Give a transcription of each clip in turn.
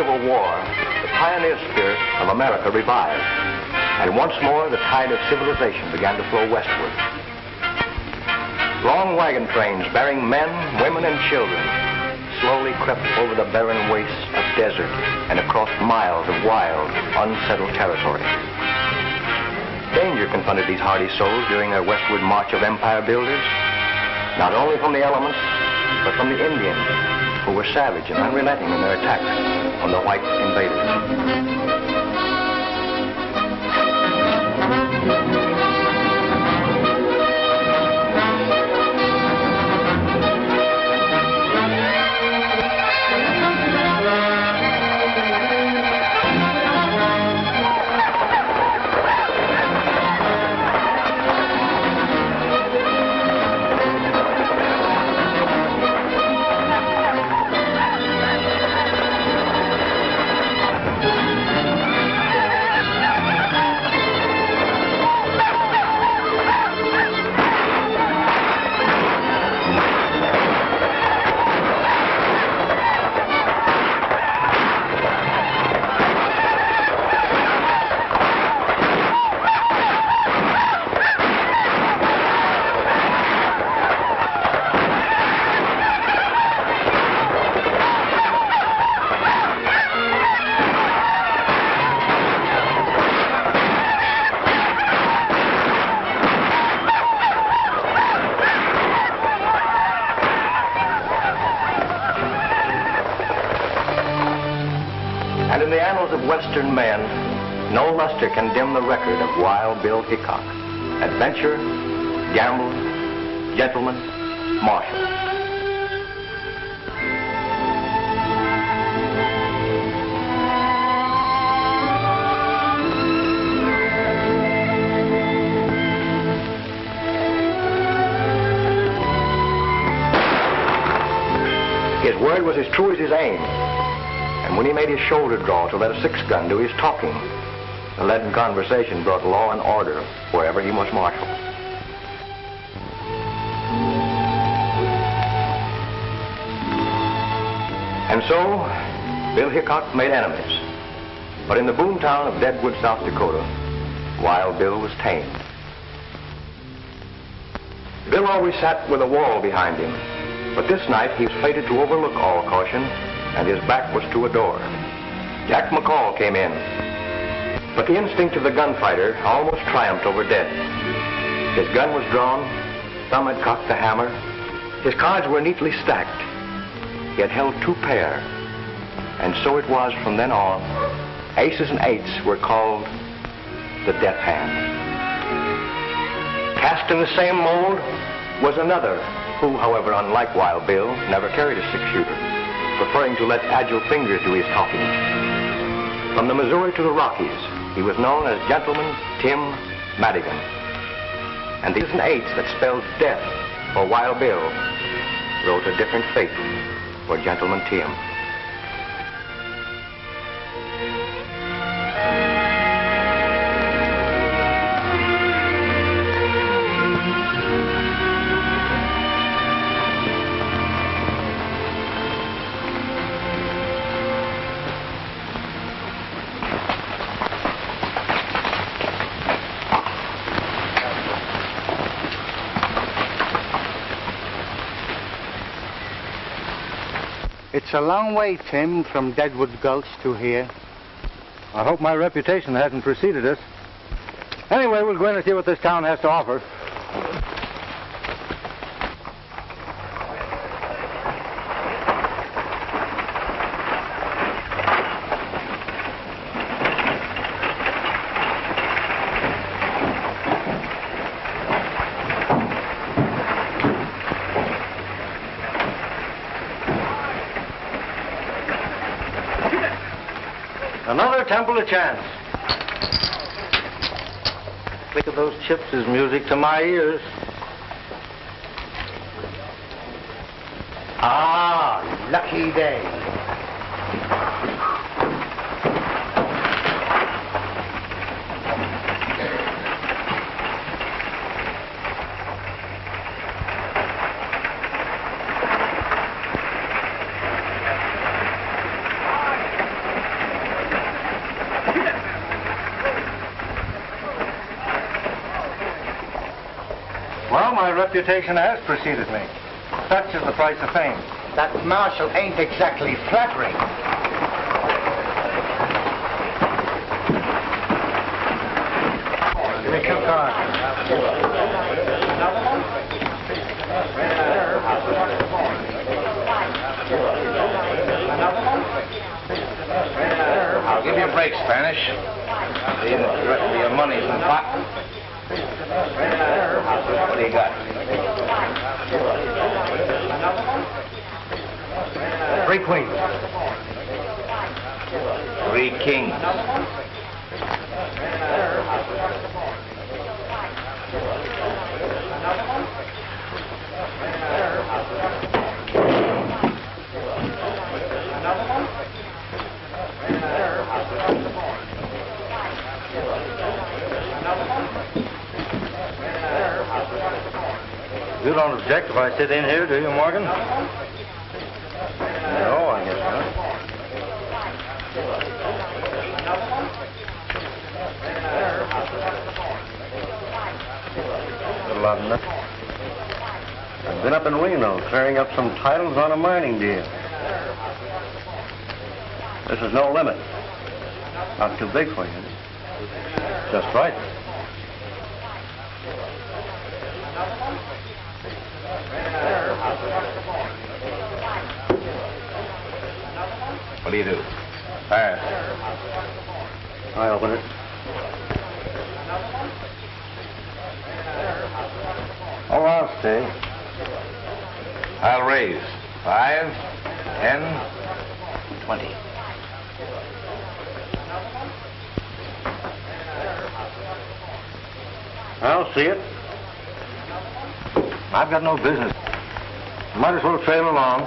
Civil War, the pioneer spirit of America revived, and once more the tide of civilization began to flow westward. Long wagon trains bearing men, women, and children slowly crept over the barren wastes of desert and across miles of wild, unsettled territory. Danger confronted these hardy souls during their westward march of empire builders, not only from the elements, but from the Indians, who were savage and unrelenting in their attacks on the white invaders. Western men, no luster can dim the record of Wild Bill Hickok. Adventure, gamble, gentleman, marshal. His word was as true as his aim. And when he made his shoulder draw to let a six-gun do his talking, the leaden conversation brought law and order wherever he was marshal. And so, Bill Hickok made enemies. But in the boomtown of Deadwood, South Dakota, Wild Bill was tamed. Bill always sat with a wall behind him, but this night he was fated to overlook all caution, and his back was to a door. Jack McCoy came in, but the instinct of the gunfighter almost triumphed over death. His gun was drawn, Thumb had cocked the hammer, his cards were neatly stacked. He had held two pair, and so it was from then on. Aces and eights were called the death hand. Cast in the same mold was another, who, however, unlike Wild Bill, never carried a six-shooter, preferring to let agile fingers do his talking. From the Missouri to the Rockies, he was known as Gentleman Tim Madigan. And these and eights that spelled death for Wild Bill wrote a different fate for Gentleman Tim. It's a long way, Tim, from Deadwood Gulch to here. I hope my reputation hasn't preceded us. Anyway, we'll go in and see what this town has to offer. Another temple of chance. Click of those chips is music to my ears. Ah, lucky day. Well, my reputation has preceded me. Such is the price of fame. That marshal ain't exactly flattering. Give me 2 cards. I'll give you a break, Spanish. The rest of your money's in the pot. What do you got? 3 queens. 3 kings. You don't object if I sit in here, do you, Morgan? No, I guess not. A lot of nothing. I've been up in Reno clearing up some titles on a mining deal. This is no limit. Not too big for you. Just right. What do you do? Pass. I open it. Oh, I'll stay. I'll raise. 5, 10, 20. I'll see it. I've got no business. Might as well trail along.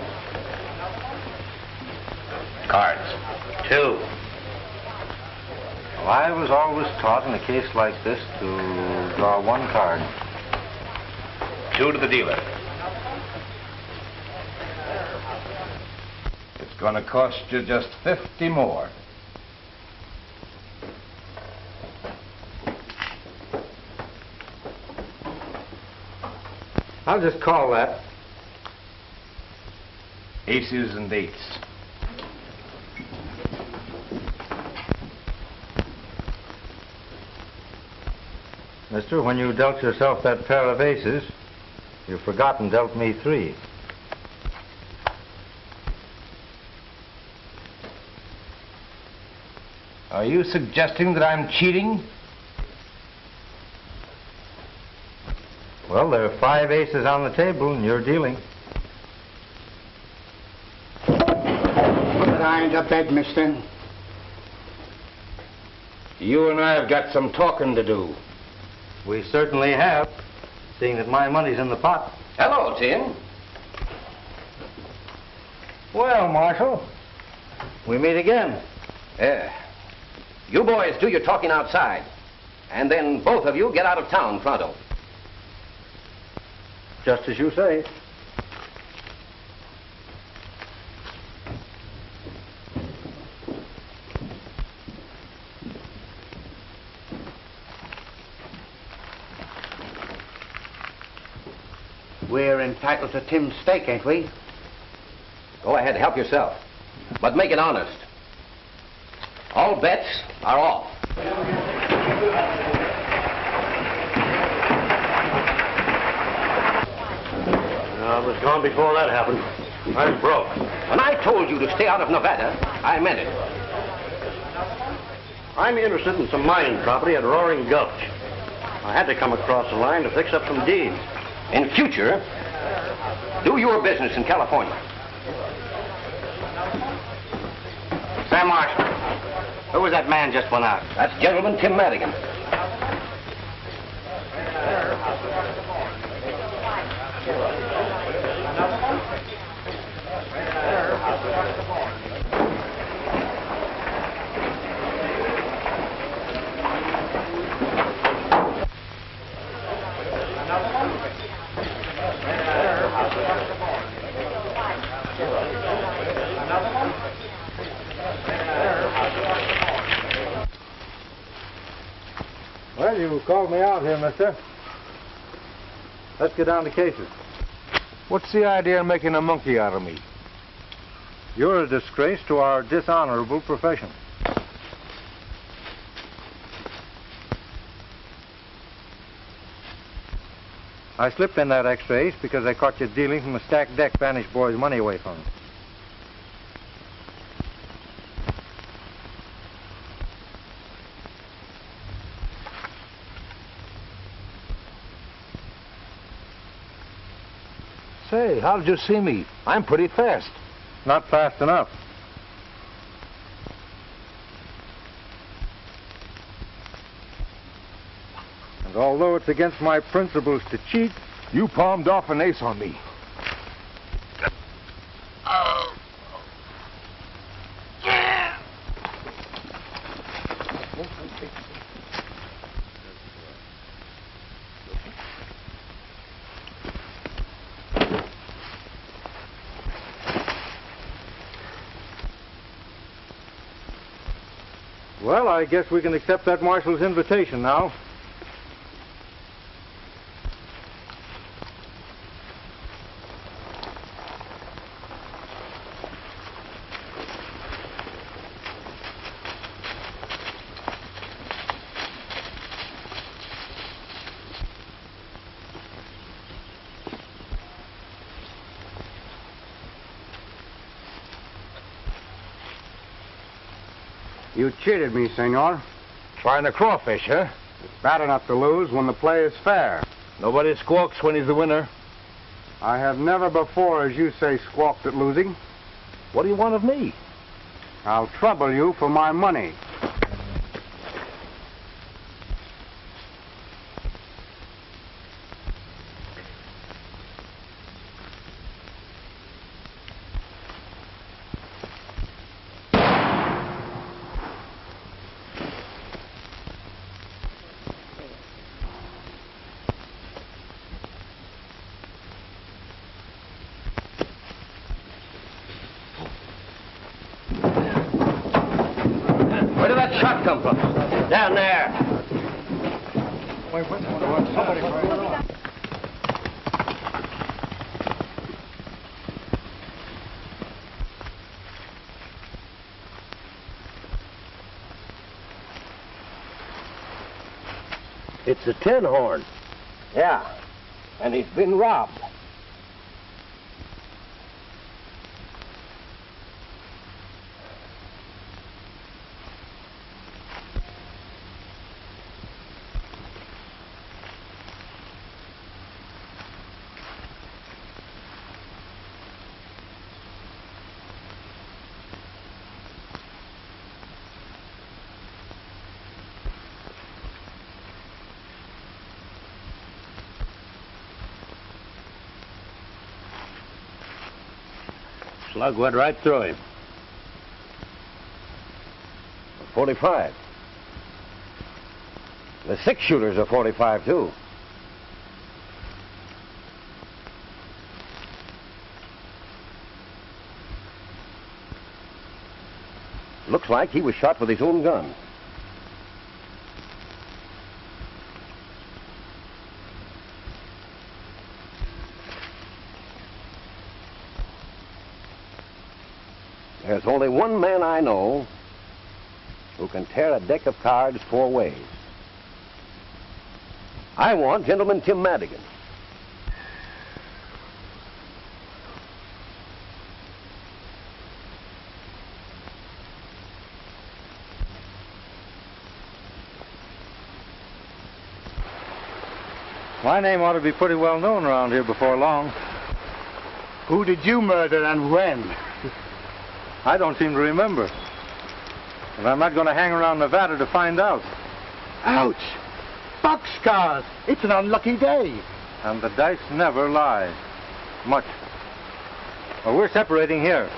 Cards. 2. Well, I was always taught in a case like this to draw 1 card. 2 to the dealer. It's going to cost you just 50 more. I'll just call that. Aces and 8s. Mister, when you dealt yourself that pair of aces, you've forgotten dealt me 3. Are you suggesting that I'm cheating? Well, there are 5 aces on the table, and you're dealing. Put the iron to bed, mister. You and I have got some talking to do. We certainly have, seeing that my money's in the pot. Hello, Tim. Well, Marshal, we meet again. You boys do your talking outside, and then both of you get out of town pronto. Just as you say. We're entitled to Tim's stake, ain't we? Go ahead, help yourself. But make it honest. All bets are off. I was gone before that happened. I'm broke. When I told you to stay out of Nevada, I meant it. I'm interested in some mining property at Roaring Gulch. I had to come across the line to fix up some deeds. In future, do your business in California. Sam Marshall, who was that man just went out? That's Gentleman Tim Madigan. Well, you called me out here, mister. Let's get down to cases. What's the idea of making a monkey out of me? You're a disgrace to our dishonorable profession. I slipped in that extra ace because I caught you dealing from a stacked deck Spanish boy's money away from him. Say, how did you see me? I'm pretty fast. Not fast enough. And although it's against my principles to cheat, You palmed off an ace on me. well, I guess we can accept that marshal's invitation now. You cheated me, senor. Trying to crawfish, huh? It's bad enough to lose when the play is fair. Nobody squawks when he's the winner. I have never before, as you say, squawked at losing. What do you want of me? I'll trouble you for my money. Where did that shot come from? Down there. It's a tin horn. Yeah, and he's been robbed. Slug went right through him. 45. The six-shooters are 45, too. Looks like he was shot with his own gun. There's only one man I know who can tear a deck of cards four ways. I want Gentleman Tim Madigan. My name ought to be pretty well known around here before long. Who did you murder and when? I don't seem to remember. And I'm not going to hang around Nevada to find out. Ouch! Boxcars! It's an unlucky day. And the dice never lie. Much. Well, we're separating here.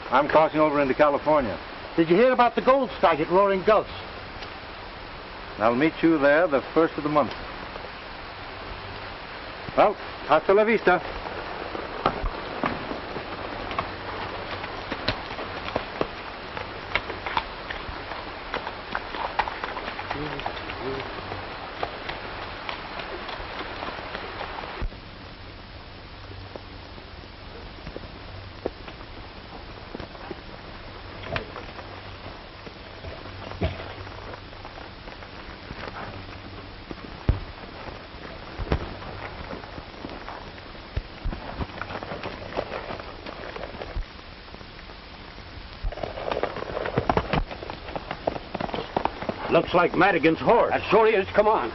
I'm crossing over into California. Did you hear about the gold strike at Roaring Gulch? I'll meet you there the first of the month. Well, hasta la vista. Looks like Madigan's horse. That sure is. Come on.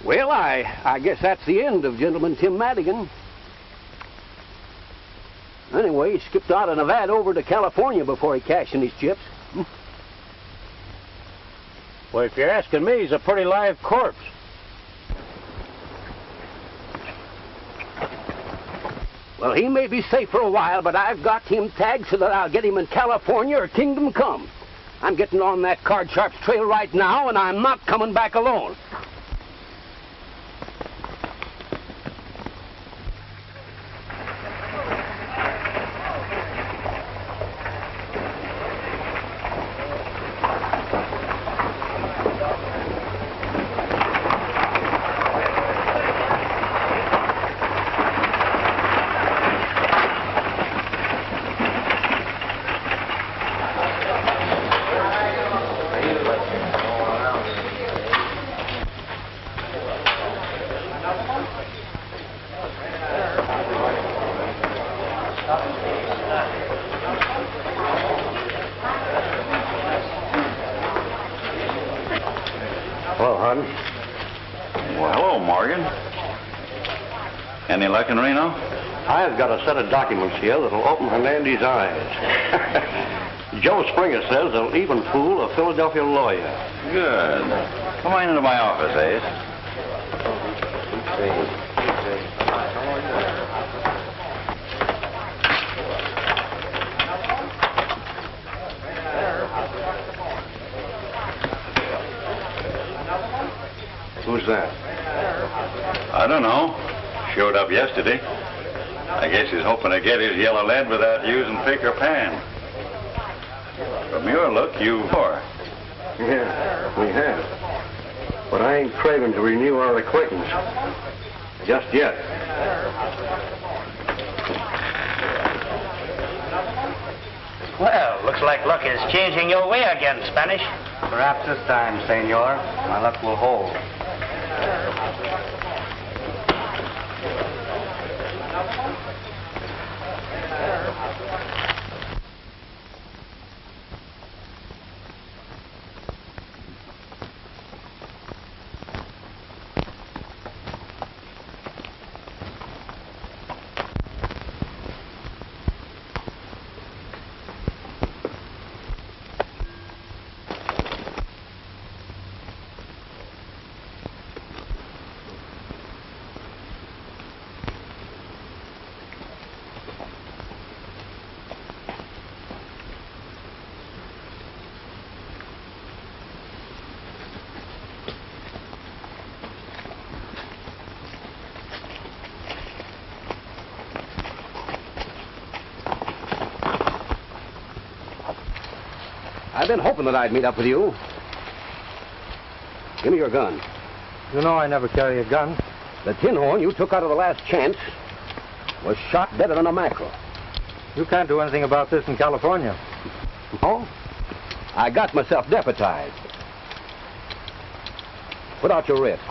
Well, I guess that's the end of Gentleman Tim Madigan. Anyway, he skipped out of Nevada over to California before he cashed in his chips. Well, if you're asking me, he's a pretty live corpse. Well, he may be safe for a while, but I've got him tagged so that I'll get him in California or kingdom come. I'm getting on that cardsharp's trail right now, and I'm not coming back alone. Hello, Harden. Well, hello, Morgan. Any luck in Reno? I've got a set of documents here that'll open Hernandez's eyes. Joe Springer says they'll even fool a Philadelphia lawyer. Good. Come on into my office, Ace. Who's that? I don't know. Showed up yesterday. I guess he's hoping to get his yellow lead without using pick or pan. From your look, you are. Yeah, we have. But I ain't craving to renew our acquaintance. Just yet. Well, looks like luck is changing your way again, Spanish. Perhaps this time, senor, my luck will hold. I've been hoping that I'd meet up with you. Give me your gun. You know I never carry a gun. The tin horn you took out of the last chance was shot deader than a mackerel. You can't do anything about this in California. Oh? I got myself deputized. Put out your wrist.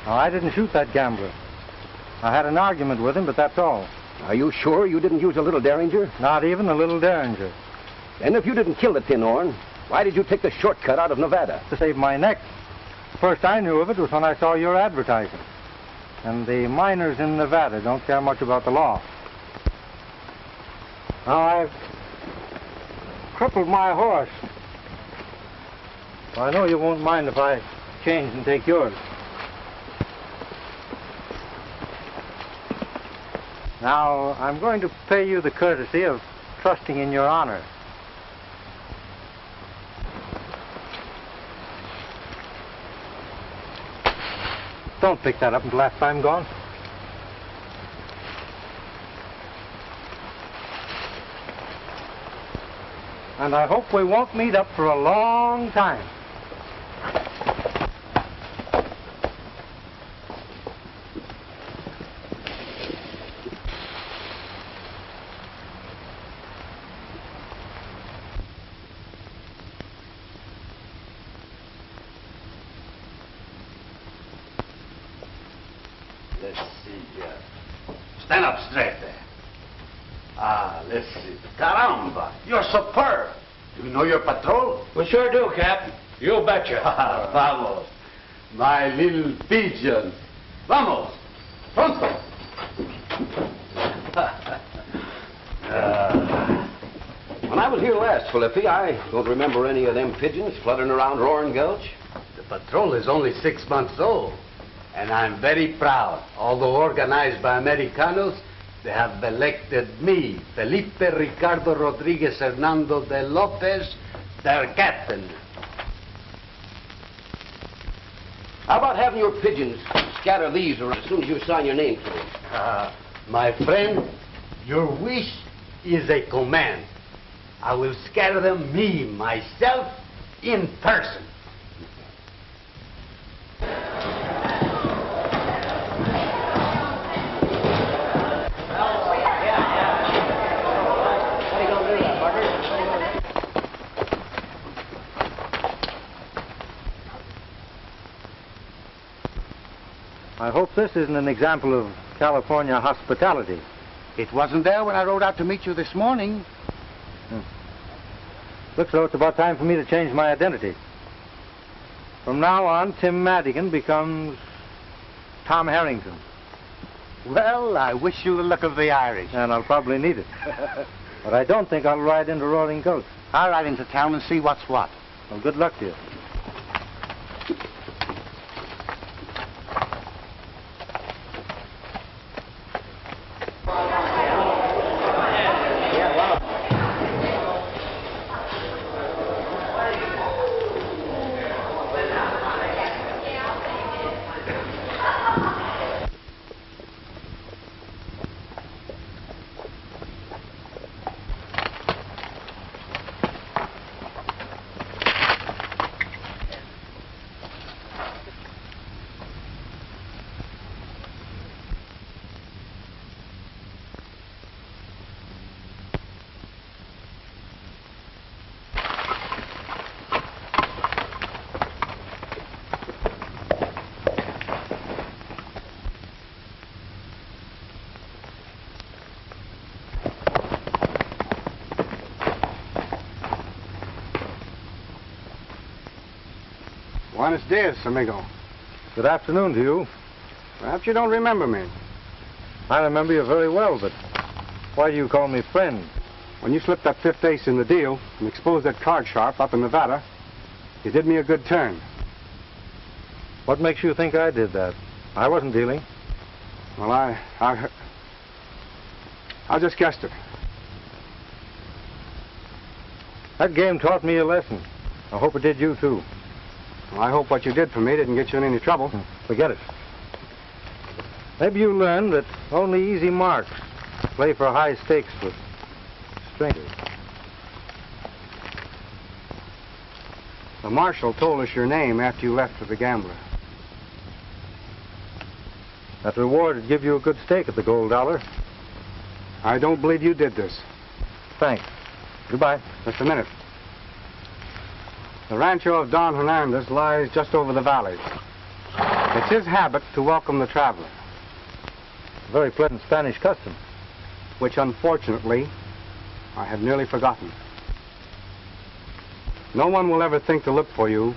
No, I didn't shoot that gambler. I had an argument with him, but that's all. Are you sure you didn't use a little derringer? Not even a little derringer. And if you didn't kill the tin horn, why did you take the shortcut out of Nevada? To save my neck. First I knew of it was when I saw your advertising. And the miners in Nevada don't care much about the law. Now I've crippled my horse. Well, I know you won't mind if I change and take yours. Now, I'm going to pay you the courtesy of trusting in your honor. Don't pick that up until after I'm gone. And I hope we won't meet up for a long time. Let's see here. Stand up straight there. Let's see. Caramba, you're superb. Do you know your patrol? We sure do, Cap. You betcha. Vamos. My little pigeon. Vamos. Pronto. When I was here last, Felipe, I don't remember any of them pigeons fluttering around Roaring Gulch. The patrol is only 6 months old, and I'm very proud. Although organized by Americanos, they have elected me, Felipe Ricardo Rodriguez Hernando de Lopez, their captain. How about having your pigeons scatter these around as soon as you sign your name to them? My friend, your wish is a command. I will scatter them myself, in person. I hope this isn't an example of California hospitality. It wasn't there when I rode out to meet you this morning. Looks though it's about time for me to change my identity. From now on, Tim Madigan becomes Tom Harrington. Well, I wish you the luck of the Irish. And I'll probably need it. But I don't think I'll ride into Roaring Gulch. I'll ride into town and see what's what. Well, good luck to you. Buenos dias, amigo. Good afternoon to you. Perhaps you don't remember me. I remember you very well, but why do you call me friend? When you slipped that fifth ace in the deal and exposed that card sharp up in Nevada, you did me a good turn. What makes you think I did that? I wasn't dealing. Well, I just guessed it. That game taught me a lesson. I hope it did you, too. Well, I hope what you did for me didn't get you in any trouble. Forget it. Maybe you learned that only easy marks play for high stakes with strangers. The marshal told us your name after you left for the gambler. That reward would give you a good stake at the Gold Dollar. I don't believe you did this. Thanks. Goodbye. Just a minute. The rancho of Don Hernandez lies just over the valley. It's his habit to welcome the traveler. A very pleasant Spanish custom. which unfortunately I have nearly forgotten. No one will ever think to look for you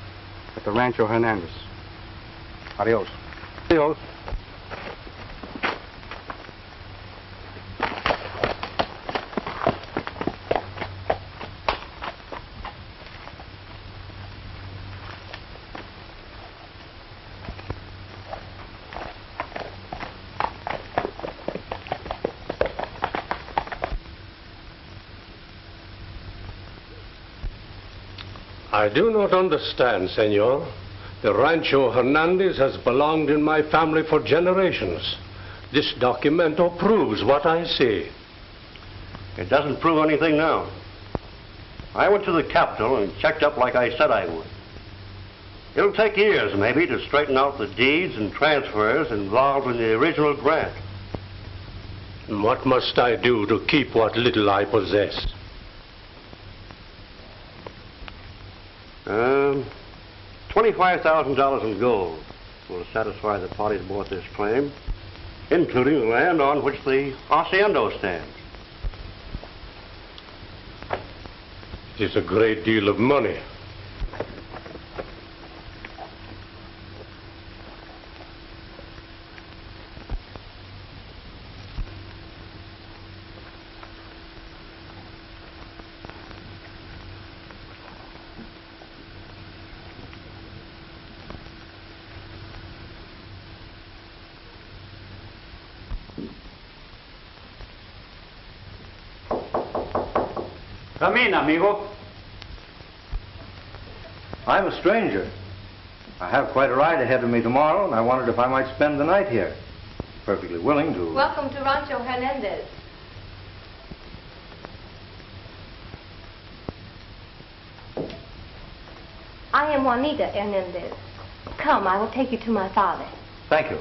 at the Rancho Hernandez. Adios. Adios. I do not understand, senor. The Rancho Hernandez has belonged in my family for generations. This documento proves what I say. It doesn't prove anything now. I went to the Capitol and checked up like I said I would. It'll take years, maybe, to straighten out the deeds and transfers involved in the original grant. And what must I do to keep what little I possess? $25,000 in gold will satisfy the parties bought this claim, including the land on which the hacienda stands. It is a great deal of money. Come in, amigo. I'm a stranger. I have quite a ride ahead of me tomorrow, and I wondered if I might spend the night here. Perfectly willing to... Welcome to Rancho Hernandez. I am Juanita Hernandez. Come, I will take you to my father. Thank you.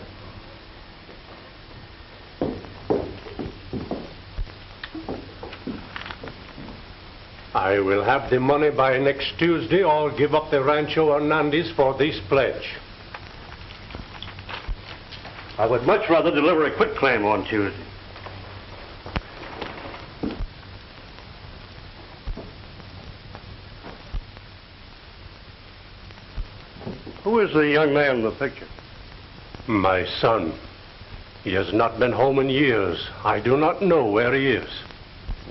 I will have the money by next Tuesday or give up the Rancho Hernandez for this pledge. I would much rather deliver a quitclaim on Tuesday. Who is the young man in the picture? My son. He has not been home in years. I do not know where he is.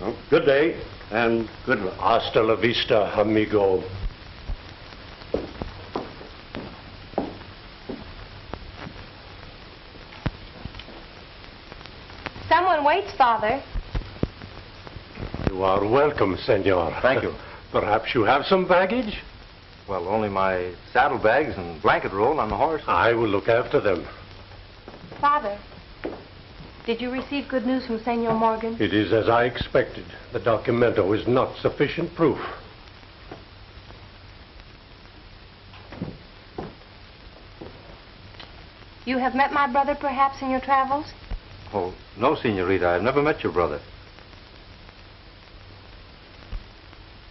Well, good day. And good luck. Hasta la vista, amigo. Someone waits, Father. You are welcome, senor. Thank you. Perhaps you have some baggage? Well, only my saddlebags and blanket roll on the horse. I will look after them. Father, did you receive good news from Senor Morgan? It is as I expected. The documento is not sufficient proof. You have met my brother, perhaps, in your travels? Oh, no, Senorita. I've never met your brother.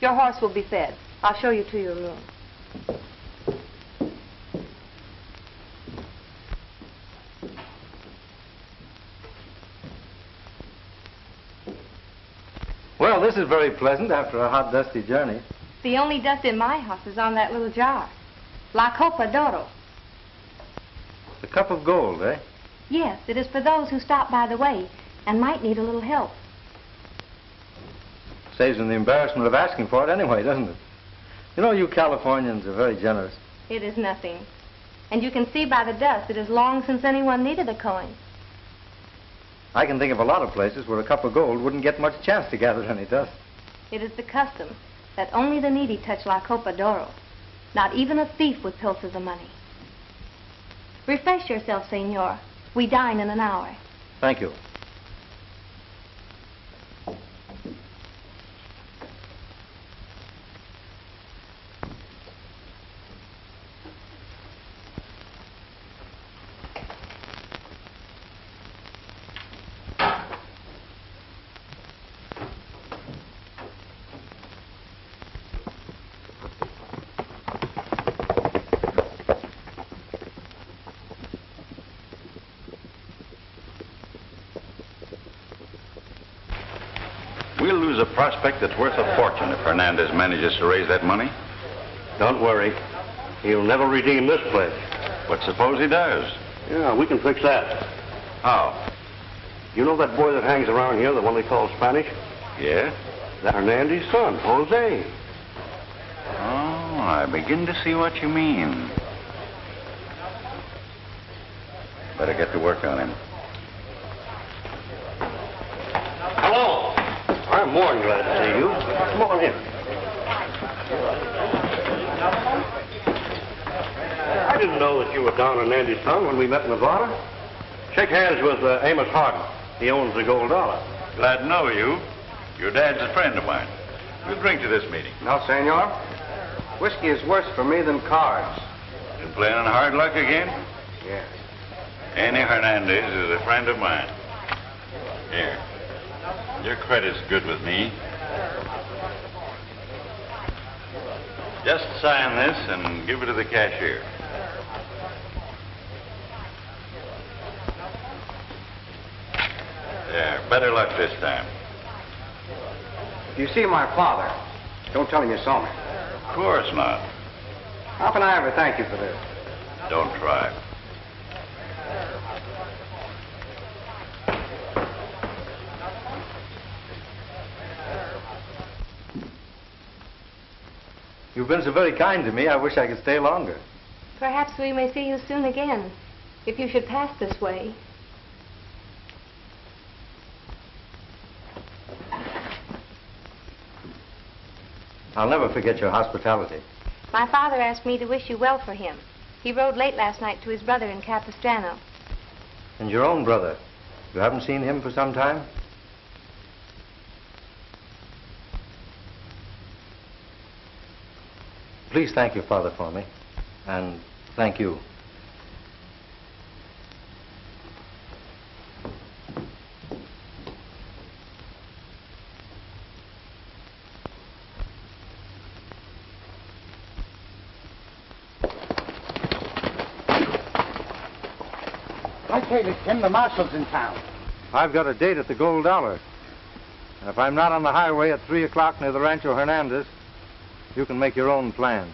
Your horse will be fed. I'll show you to your room. Well, this is very pleasant after a hot, dusty journey. The only dust in my house is on that little jar. La Copa d'Oro. The cup of gold, eh? Yes, it is for those who stop by the way and might need a little help. Saves them the embarrassment of asking for it anyway, doesn't it? You know, you Californians are very generous. It is nothing. And you can see by the dust it is long since anyone needed a coin. I can think of a lot of places where a cup of gold wouldn't get much chance to gather any dust. It is the custom that only the needy touch La Copa d'Oro. Not even a thief would pilfer the money. Refresh yourself, senor. We dine in an hour. Thank you. We'll lose a prospect that's worth a fortune if Hernandez manages to raise that money. Don't worry. He'll never redeem this place. But suppose he does? Yeah, we can fix that. How? You know that boy that hangs around here, the one they call Spanish? Yeah? That's Hernandez's son, Jose. Oh, I begin to see what you mean. Better get to work on him. Hello. I'm more than glad to see you. Come on in. I didn't know that you were Don Hernandez's son when we met in Nevada. Shake hands with Amos Harden. He owns the Gold Dollar. Glad to know you. Your dad's a friend of mine. We'll drink to this meeting. No, senor. Whiskey is worse for me than cards. Been playing on hard luck again? Yes. Annie Hernandez is a friend of mine. Here. Your credit's good with me. Just sign this and give it to the cashier. There. Better luck this time. If you see my father, don't tell him you saw me. Of course not. How can I ever thank you for this? Don't try. You've been so very kind to me, I wish I could stay longer. Perhaps we may see you soon again, if you should pass this way. I'll never forget your hospitality. My father asked me to wish you well for him. He rode late last night to his brother in Capistrano. And your own brother. You haven't seen him for some time? Please thank your father for me. And thank you. I tell you, Tim, the marshal's in town. I've got a date at the Gold Dollar. And if I'm not on the highway at 3 o'clock near the Rancho Hernandez, you can make your own plans.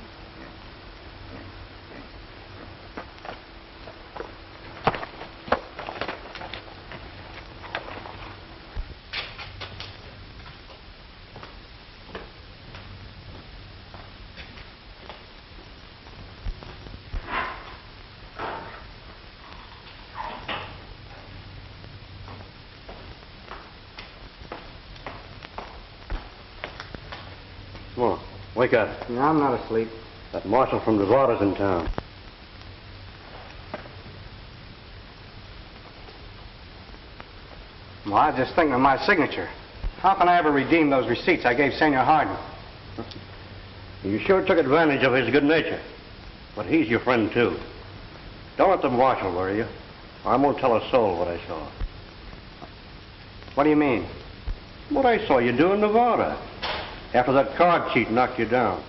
Come on, wake up. No, I'm not asleep. That marshal from Nevada's in town. Well, I was just thinking of my signature. How can I ever redeem those receipts I gave Senor Harden? You sure took advantage of his good nature. But he's your friend, too. Don't let the marshal worry you. I won't tell a soul what I saw. What do you mean? What I saw you do in Nevada. After that card cheat knocked you down.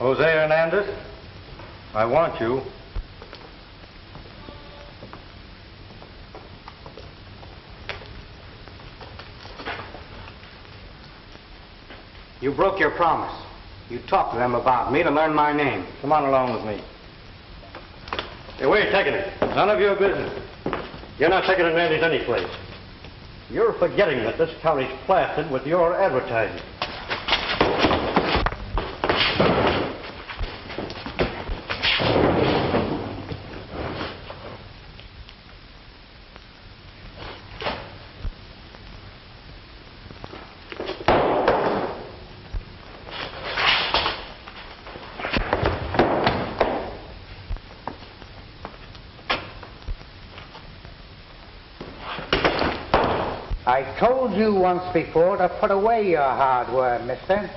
Jose Hernandez, I want you. You broke your promise. You talked to them about me to learn my name. Come on along with me. Hey, where are you taking it? None of your business. You're not taking advantage any place. You're forgetting that this county's plastered with your advertising. I told you once before to put away your hardware, mister.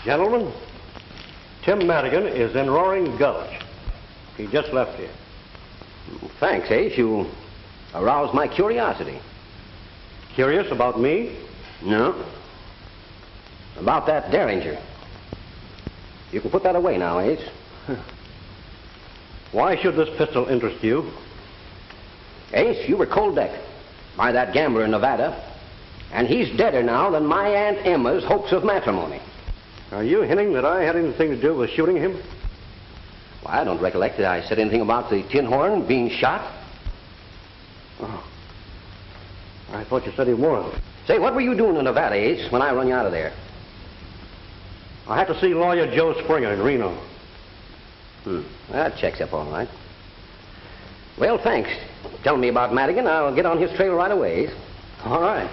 Gentlemen, Tim Madigan is in Roaring Gulch. He just left here. Thanks, Ace. You aroused my curiosity. Curious about me? No. About that Derringer. You can put that away now, Ace. Why should this pistol interest you? Ace, you were cold decked by that gambler in Nevada, and he's deader now than my Aunt Emma's hopes of matrimony. Are you hinting that I had anything to do with shooting him? Well, I don't recollect that I said anything about the tin horn being shot. Oh. I thought you said he was. Say, what were you doing in Nevada, Ace, when I run you out of there? I had to see lawyer Joe Springer in Reno. That checks up all right. Well, thanks. Tell me about Madigan. I'll get on his trail right away. All right.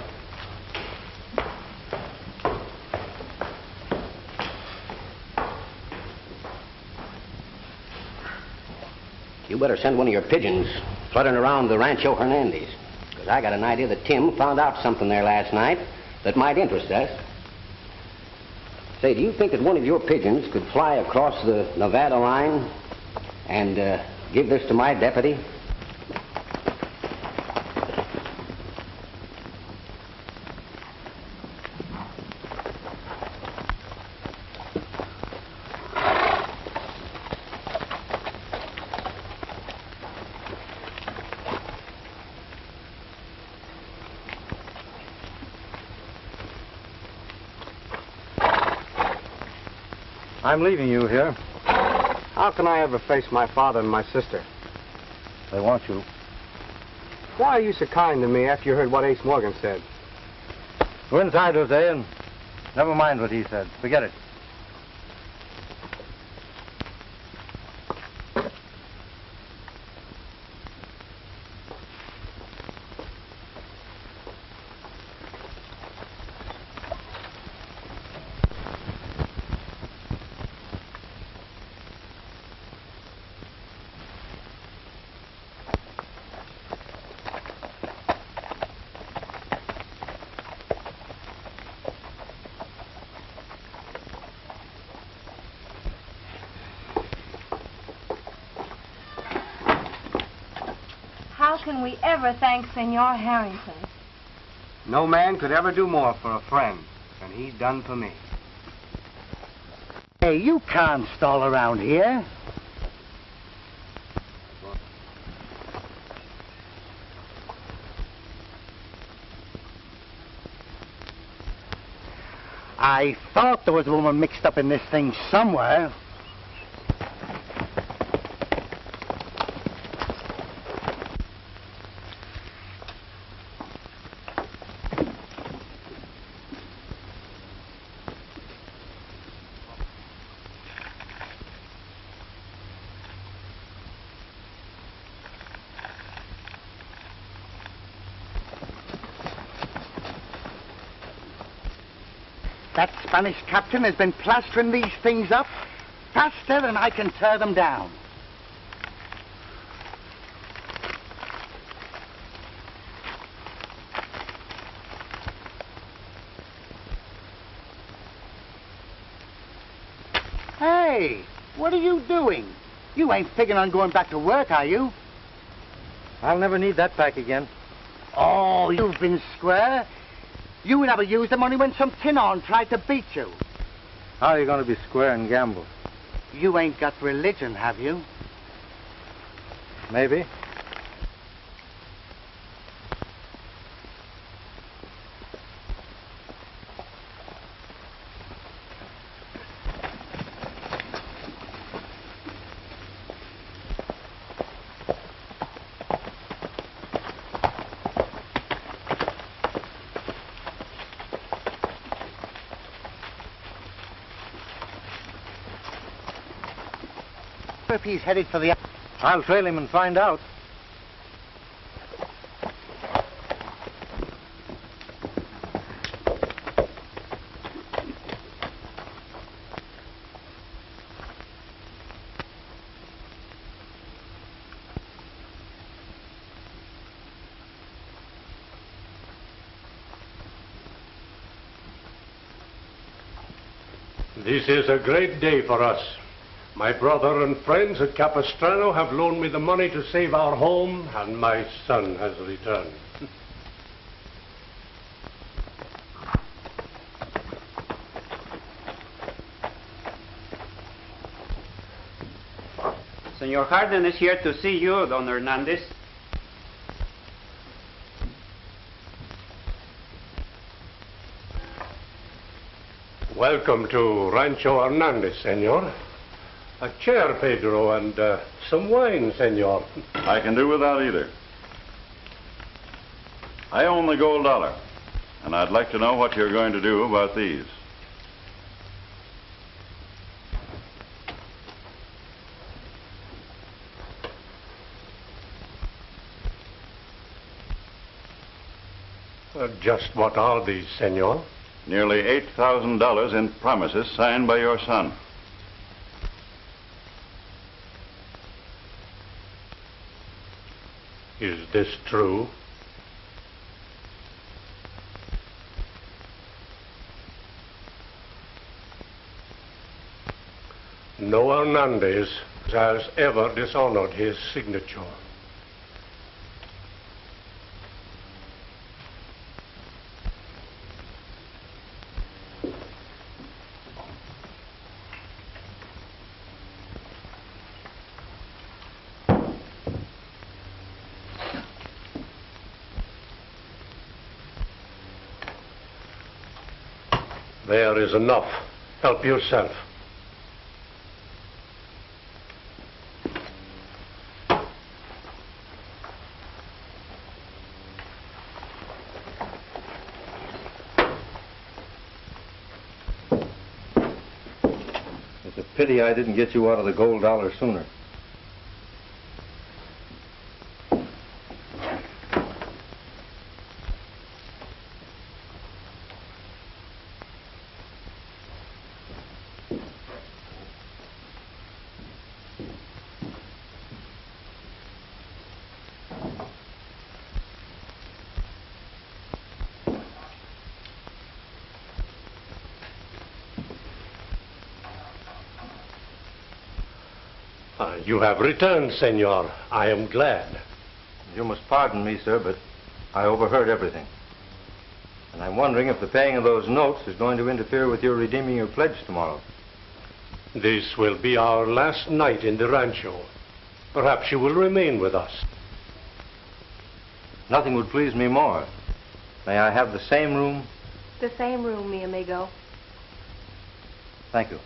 You better send one of your pigeons fluttering around the Rancho Hernandez, because I got an idea that Tim found out something there last night that might interest us. Say, do you think that one of your pigeons could fly across the Nevada line and give this to my deputy? I'm leaving you here. How can I ever face my father and my sister? They want you. Why are you so kind to me after you heard what Ace Morgan said? Go inside, Jose, and never mind what he said. Forget it. How can we ever thank Senor Harrington? No man could ever do more for a friend than he done for me. Hey, you can't stall around here. I thought there was a woman mixed up in this thing somewhere. That Spanish captain has been plastering these things up faster than I can tear them down. Hey, what are you doing? You ain't figuring on going back to work, are you? I'll never need that back again. Oh, you've been square. You never used them only when some tin-on tried to beat you. How are you going to be square and gamble? You ain't got religion, have you? Maybe. If he's headed for the... I'll trail him and find out. This is a great day for us. My brother and friends at Capistrano have loaned me the money to save our home, and my son has returned. Senor Harden is here to see you, Don Hernandez. Welcome to Rancho Hernandez, senor. A chair, Pedro, and some wine, senor. I can do without either. I own the Gold Dollar, and I'd like to know what you're going to do about these. Just what are these, senor? Nearly $8,000 in promises signed by your son. Is this true? No Hernandez has ever dishonored his signature. There is enough. Help yourself. It's a pity I didn't get you out of the Gold Dollar sooner. You have returned, senor. I am glad. You must pardon me, sir, but I overheard everything. And I'm wondering if the paying of those notes is going to interfere with your redeeming your pledge tomorrow. This will be our last night in the rancho. Perhaps you will remain with us. Nothing would please me more. May I have the same room? The same room, mi amigo. Thank you.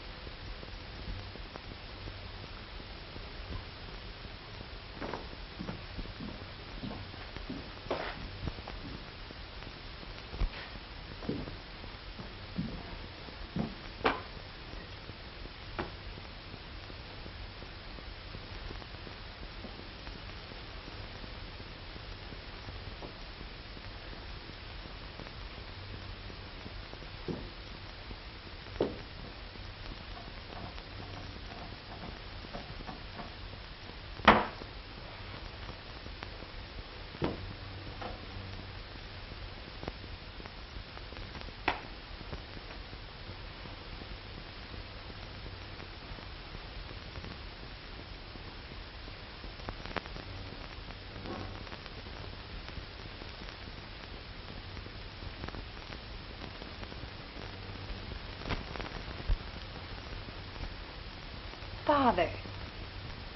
Father,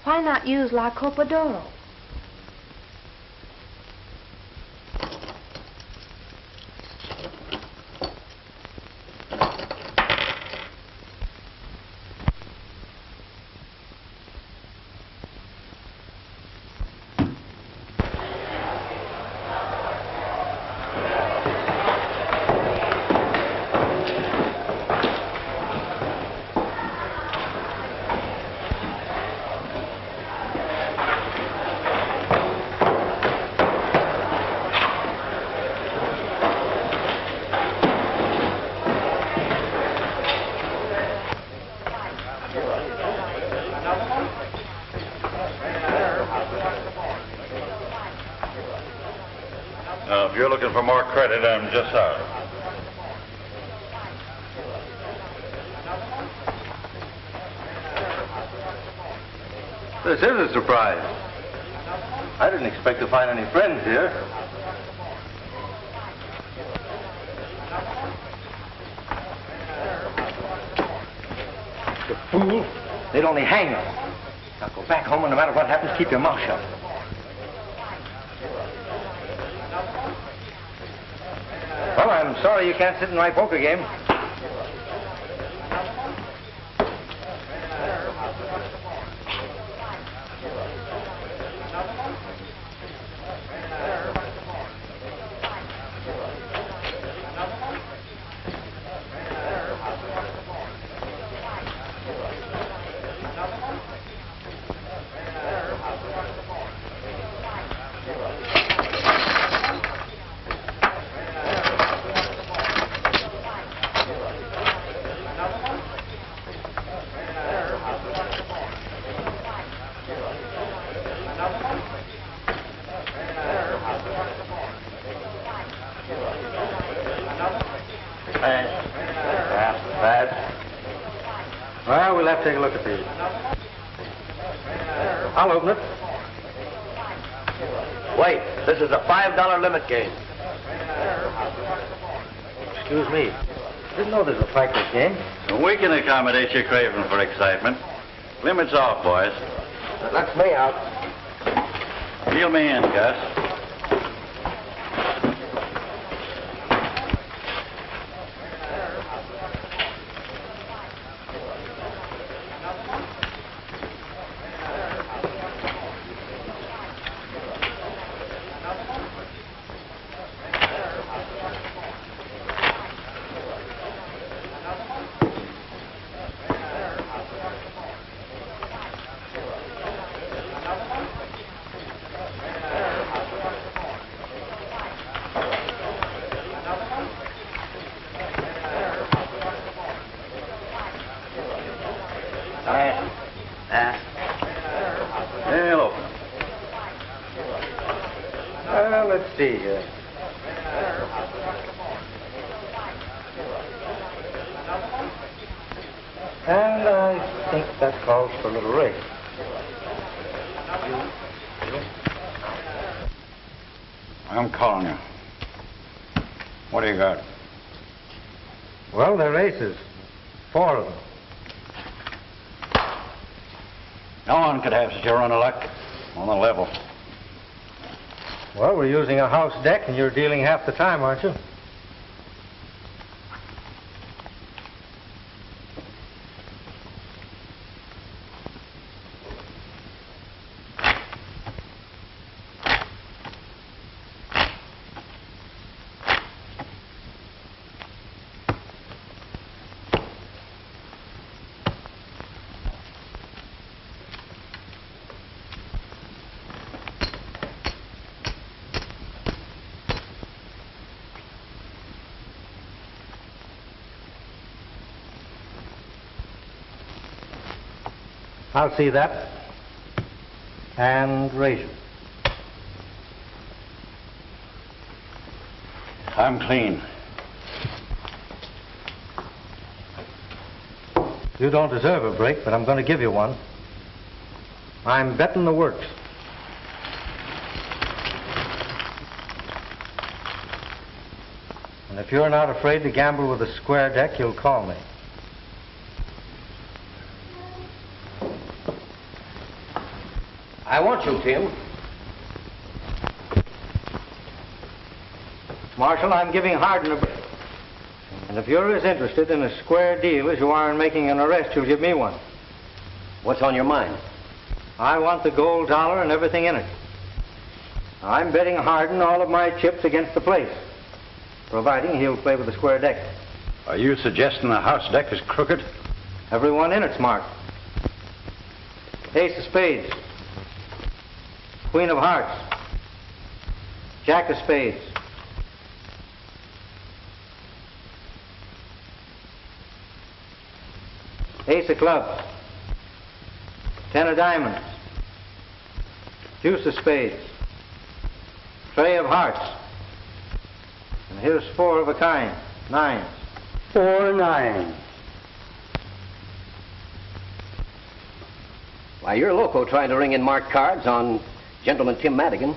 why not use La Copa d'Oro? Now, if you're looking for more credit, I'm just out. This is a surprise. I didn't expect to find any friends here. The fool. They'd only hang us. Now go back home and no matter what happens, keep your mouth shut. Well, I'm sorry you can't sit in my poker game. Well, we'll have to take a look at these. I'll open it. Wait, this is a $5 limit game. Excuse me. Didn't know this was a practice game. We can accommodate your craving for excitement. Limits off, boys. That's me out. Reel me in, Gus. Let's see here. And I think that calls for a little race. I'm calling you. What do you got? Well, they're aces. 4 of them. No one could have such a run of luck on the level. Well, we're using a house deck, and you're dealing half the time, aren't you? I'll see that. And raise it. I'm clean. You don't deserve a break, but I'm going to give you one. I'm betting the works. And if you're not afraid to gamble with a square deck, you'll call me. I want you, Tim. Marshal, I'm giving Harden a break. And if you're as interested in a square deal as you are in making an arrest, you'll give me one. What's on your mind? I want the gold dollar and everything in it. I'm betting Harden all of my chips against the place, providing he'll play with the square deck. Are you suggesting the house deck is crooked? Everyone in it's marked. Ace of spades. Queen of hearts. Jack of spades. Ace of clubs. 10 of diamonds. Deuce of spades. Trey of hearts. And here's 4 of a kind. 9s. 4 9. Why, you're loco trying to ring in marked cards on Gentleman Tim Madigan.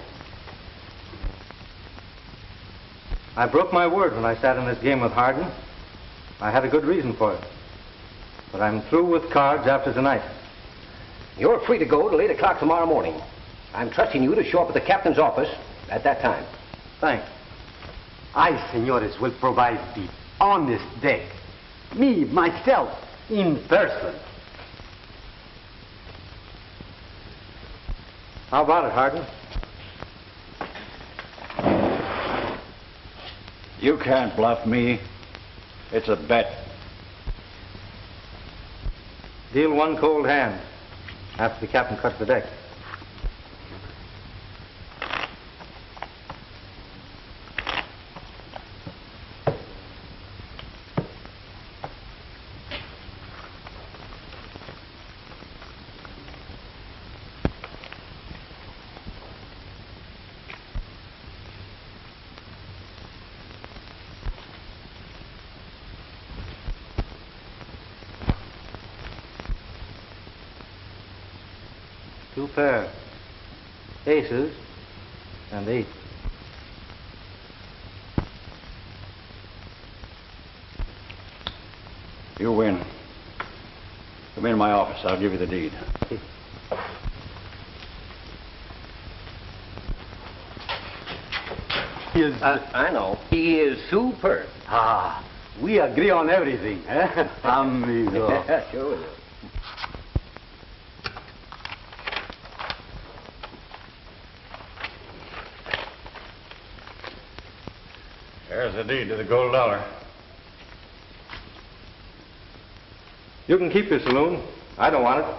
I broke my word when I sat in this game with Harden. I had a good reason for it. But I'm through with cards after tonight. You're free to go till 8 o'clock tomorrow morning. I'm trusting you to show up at the captain's office at that time. Thanks. I, senores, will provide the honest deck. Me, myself, in person. How about it, Harden? You can't bluff me. It's a bet. Deal one cold hand after the captain cuts the deck. Two pair. Aces and 8. You win. Come in my office. I'll give you the deed. He is... I know. He is superb. Ah, we agree on everything, eh? Amigo. Sure we do. There's the deed to the gold dollar. You can keep your saloon. I don't want it.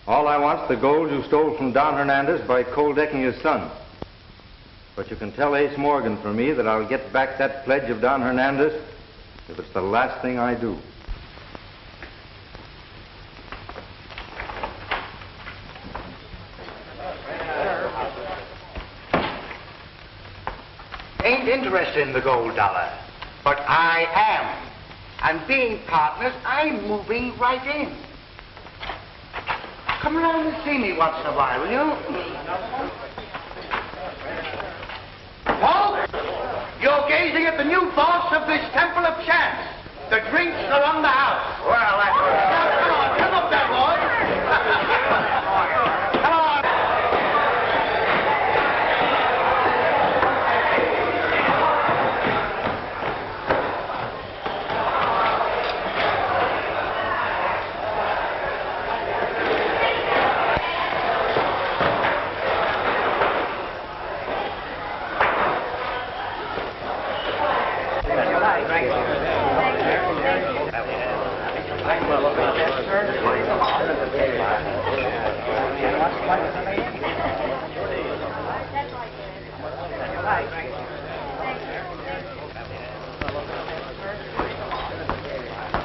All I want's the gold you stole from Don Hernandez by cold decking his son. But you can tell Ace Morgan for me that I'll get back that pledge of Don Hernandez if it's the last thing I do. Ain't interested in the gold dollar, but I am. And being partners, I'm moving right in. Come around and see me once in a while, will you? Paul, you're gazing at the new boss of this Temple of Chance. The drinks are on the house. Well, that's... Now, come on, come up there, boy. Come on.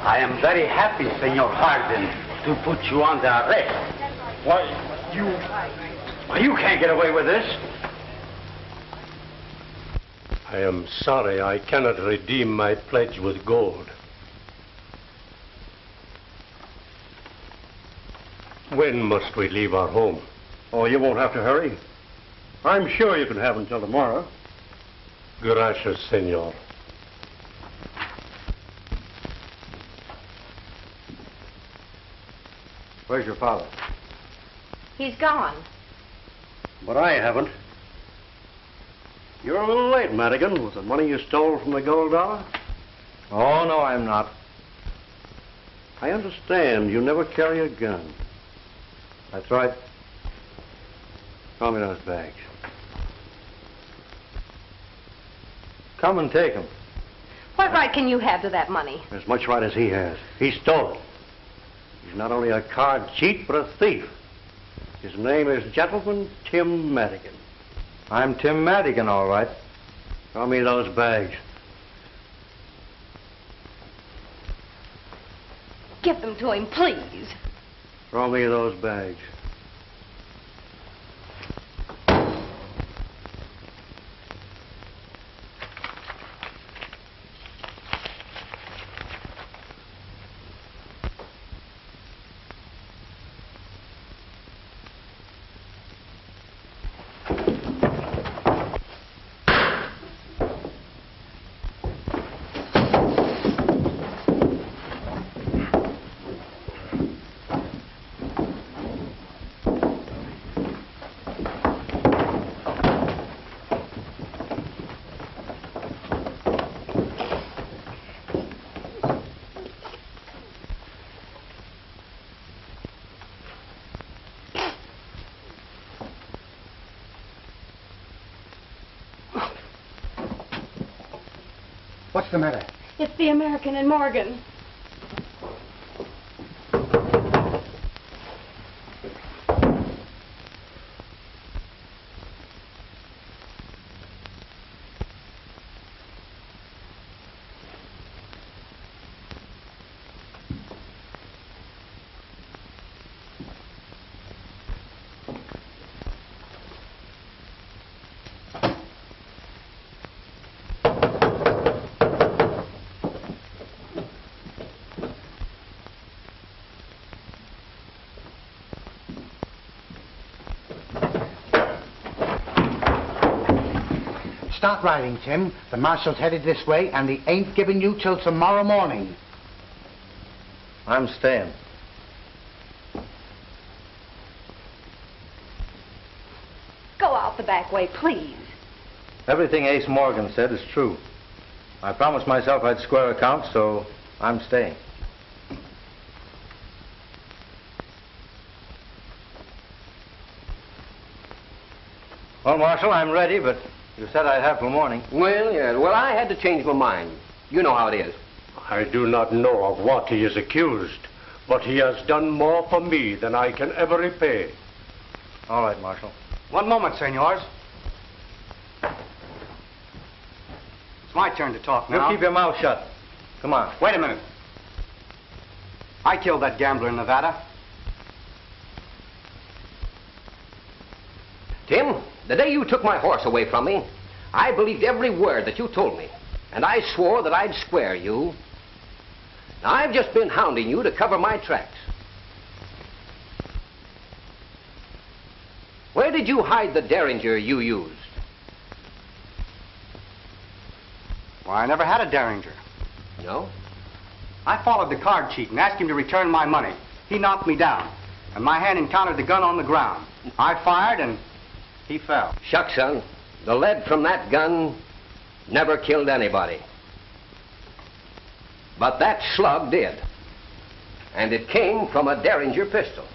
I am very happy, Senor Harden, to put you under arrest. Why, you can't get away with this. I am sorry I cannot redeem my pledge with gold. When must we leave our home? Oh, you won't have to hurry. I'm sure you can have until tomorrow. Gracias, senor. Where's your father? He's gone. But I haven't. You're a little late, Madigan, with the money you stole from the gold dollar. Oh, no, I'm not. I understand you never carry a gun. That's right. Call me those bags. Come and take them. What right can you have to that money? As much right as he has. He stole it. He's not only a card cheat, but a thief. His name is Gentleman Tim Madigan. I'm Tim Madigan, all right. Call me those bags. Give them to him, please. Throw me those bags. What's the matter? It's the American and Morgan. Start riding, Tim. The marshal's headed this way, and he ain't giving you till tomorrow morning. I'm staying. Go out the back way, please. Everything Ace Morgan said is true. I promised myself I'd square accounts, so I'm staying. Well, Marshal, I'm ready, but you said I'd have till morning. Well, yeah. Well, I had to change my mind. You know how it is. I do not know of what he is accused, but he has done more for me than I can ever repay. All right, Marshal. One moment, senors. It's my turn to talk now. You keep your mouth shut. Come on. Wait a minute. I killed that gambler in Nevada. Tim, the day you took my horse away from me, I believed every word that you told me, and I swore that I'd square you. Now, I've just been hounding you to cover my tracks. Where did you hide the derringer you used? Well, I never had a derringer. No? I followed the card cheat and asked him to return my money. He knocked me down, and my hand encountered the gun on the ground. I fired, and he fell. Shucks, son. The lead from that gun never killed anybody. But that slug did. And it came from a derringer pistol.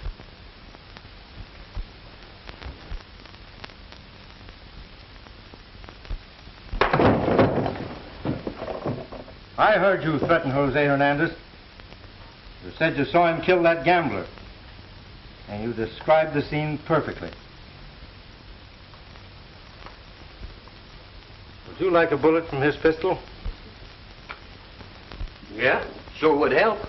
I heard you threaten Jose Hernandez. You said you saw him kill that gambler. And you described the scene perfectly. Would you like a bullet from his pistol? Yeah, sure would help.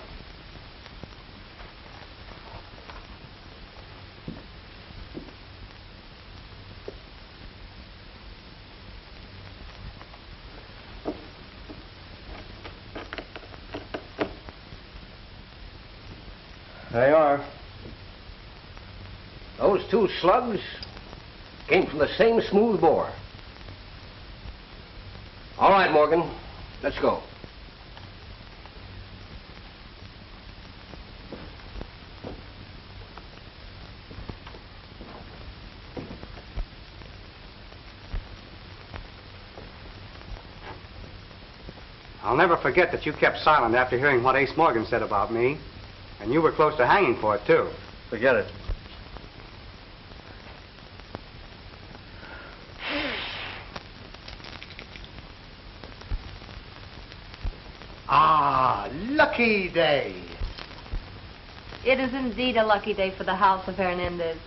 There you are. Those two slugs came from the same smooth bore. All right, Morgan, let's go. I'll never forget that you kept silent after hearing what Ace Morgan said about me. And you were close to hanging for it, too. Forget it. Ah, lucky day. It is indeed a lucky day for the house of Hernandez.